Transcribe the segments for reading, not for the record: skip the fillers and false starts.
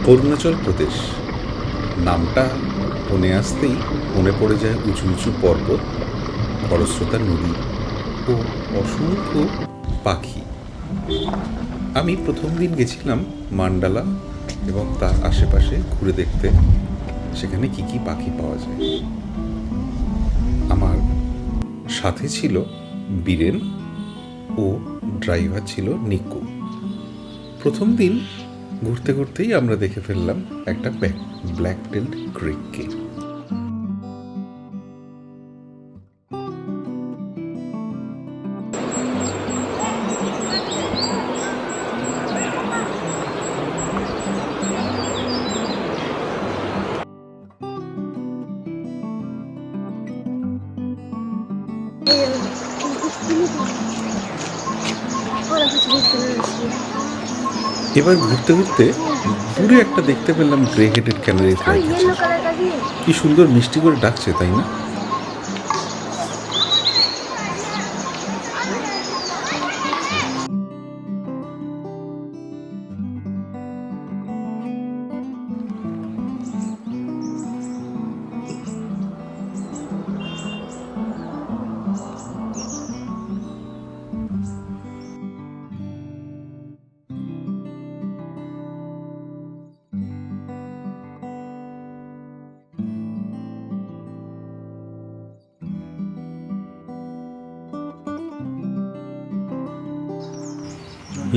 অরুণাচল প্রদেশ নামটা মনে আসতেই মনে পড়ে যায় উঁচু উঁচু পর্বত, খরস্রোতা নদী ও অসংখ্য পাখি। আমি প্রথম দিন গেছিলাম মান্ডালা এবং তার আশেপাশে ঘুরে দেখতে সেখানে কি কি পাখি পাওয়া যায়। আমার সাথে ছিল বীরেন ও ড্রাইভার ছিল নিকু। প্রথম দিন ঘুরতে ঘুরতেই আমরা দেখে ফেললাম একটা ব্ল্যাক টেলড ক্রিককে। এবার ঘুরতে ঘুরতে দূরে একটা দেখতে পেলাম grey headed canary fly kitchen. কি সুন্দর মিষ্টি করে ডাকছে, তাই না?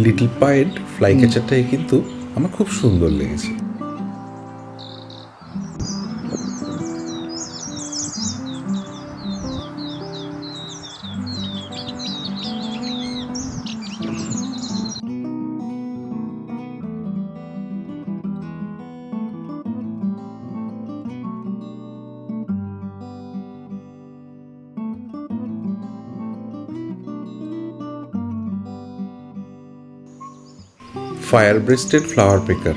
লিটল পায়েড ফ্লাই ক্যাচারটাই কিন্তু আমার খুব সুন্দর লেগেছে। ফায়ার ব্রেস্টেড ফ্লাওয়ার পেকার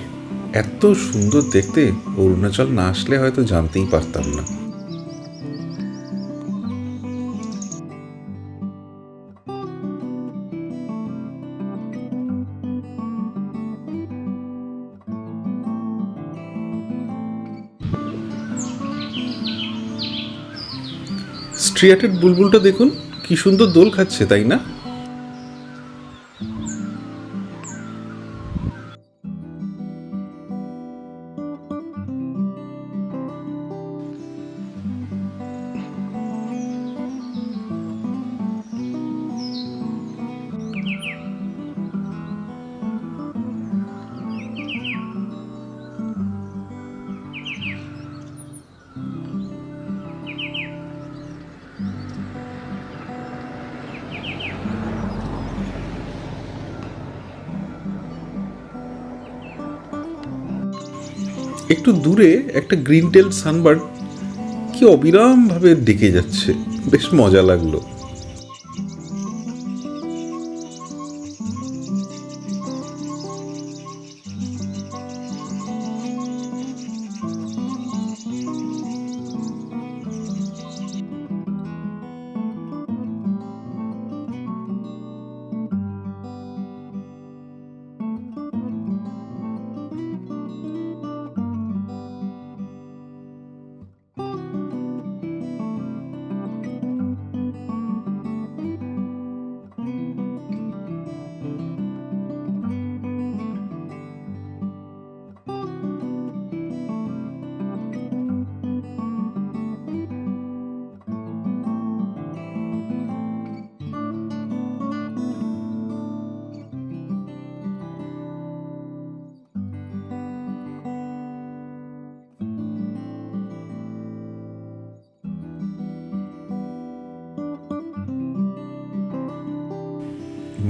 এত সুন্দর দেখতে, অরুণাচল না আসলে হয়তো জানতেই পারতাম না। স্ট্রিয়াটেড বুলবুলটা দেখুন, কি সুন্দর দোল খাচ্ছে, তাই না? একটু দূরে একটা গ্রিন টেল সানবার্ড কি অবিরাম ভাবে ডেকে যাচ্ছে, বেশ মজা লাগলো।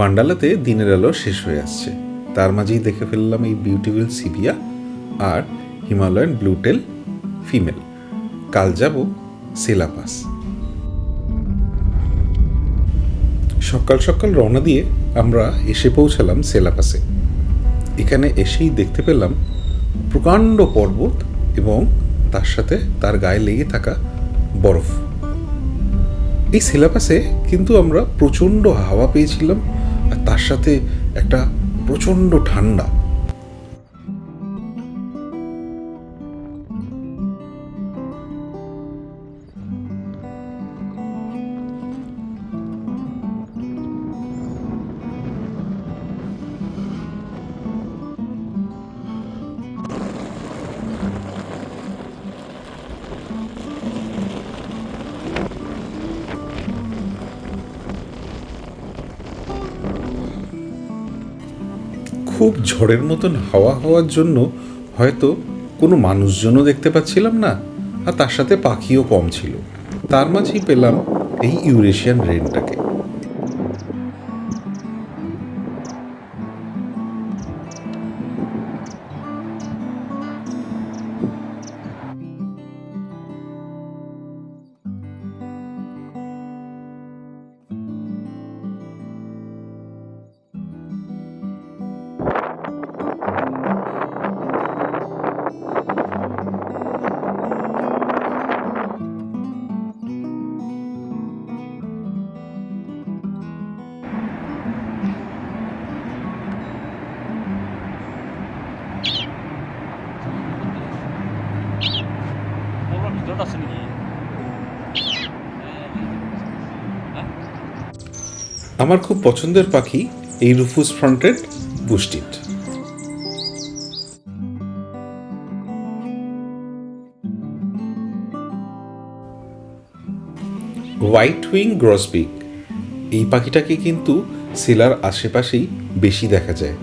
মান্ডালাতে দিনের আলো শেষ হয়ে আসছে, তার মাঝেই দেখে ফেললাম এই বিউটিফুল সিবিয়া আর হিমালয়ান ব্লুটেল ফিমেল। কাল যাব সেলাপাস। সকাল সকাল রওনা দিয়ে আমরা এসে পৌঁছালাম সেলাপাসে। এখানে এসেই দেখতে পেলাম প্রকাণ্ড পর্বত এবং তার সাথে তার গায়ে লেগে থাকা বরফ। এই সেলাপাসে কিন্তু আমরা প্রচণ্ড হাওয়া পেয়েছিলাম, আর তার সাথে একটা প্রচণ্ড ঠান্ডা। খুব ঝড়ের মতন হাওয়া হওয়ার জন্য হয়তো কোনো মানুষজনও দেখতে পাচ্ছিলাম না, আর তার সাথে পাখিও কম ছিল। তার মাঝেই পেলাম এই ইউরেশিয়ান রেনটাকে। আমার খুব পছন্দের পাখি এই রুফুস ফ্রন্টেড বুশটিট। হোয়াইট উইং গ্রসবিক এই পাখিটাকে কিন্তু সিলার আশেপাশেই বেশি দেখা যায়।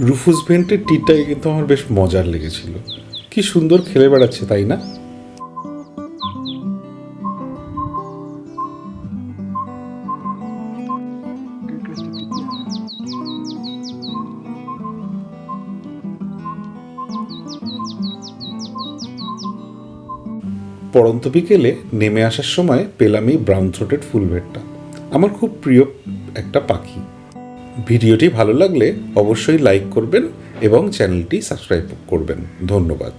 রুফুস ভেন্টের টিটাই কিন্তু আমার বেশ মজার লেগেছিল। কি সুন্দর খেলে বেড়াচ্ছে, তাই না? পড়ন্ত বিকেলে নেমে আসার সময় পেলাম এই ব্রাউন থ্রোটেড ফুলভেটটা। আমার খুব প্রিয় একটা পাখি। ভিডিওটি ভালো লাগলে অবশ্যই লাইক করবেন এবং চ্যানেলটি সাবস্ক্রাইব করবেন। ধন্যবাদ।